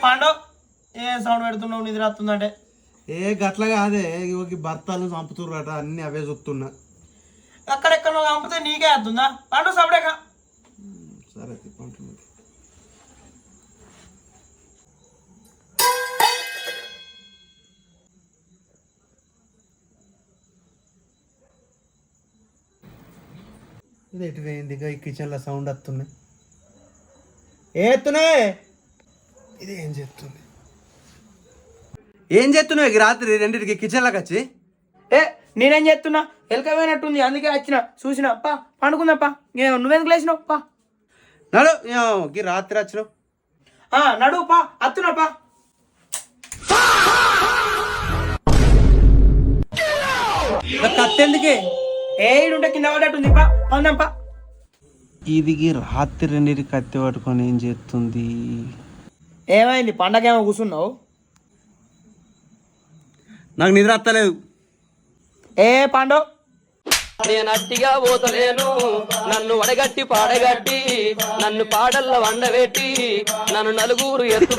పాండు ఏ sound పెడుతున్నావు నిద్ర వస్తుందంటే ఏ గట్ల కాదే భర్తలు చంపుతుర్రట అన్ని అవే చూస్తున్నా అక్కడెక్కడ చంపితే నీకే వస్తుందా పాండు సపడేక సరే పంటు ఇది ఎటు పోయింది ఈ కిచెన్లో సౌండ్ వస్తున్నాయి ఏతున్నాయి ఇది ఏం చేస్తున్నావు రాత్రి రెండింటికి కిచెన్లోకి వచ్చి ఏ నేనేం చేస్తున్నా ఎలకపోయినట్టుంది అందుకే వచ్చిన చూసిన పా పండుకుందాపా నువ్వెందుకు లేచినావు పా నడు రాత్రి వచ్చినావు నడు పా అత్తున్నా పా కత్తెందుకే ఏడుంటే కింద పడ్డట్టుంది పా పందంపా ఇది రాత్రి రెండింటికి కత్తి పట్టుకొని ఏం చేస్తుంది ఏమైంది పండగేమో కూర్చున్నావు నాకు నిద్ర వస్తలేదు ఏ పాండు నేను అట్టిగా పోతలేను నన్ను వడగట్టి పాడగట్టి నన్ను పాడల్ల వండబెట్టి నన్ను నలుగురు ఎత్తు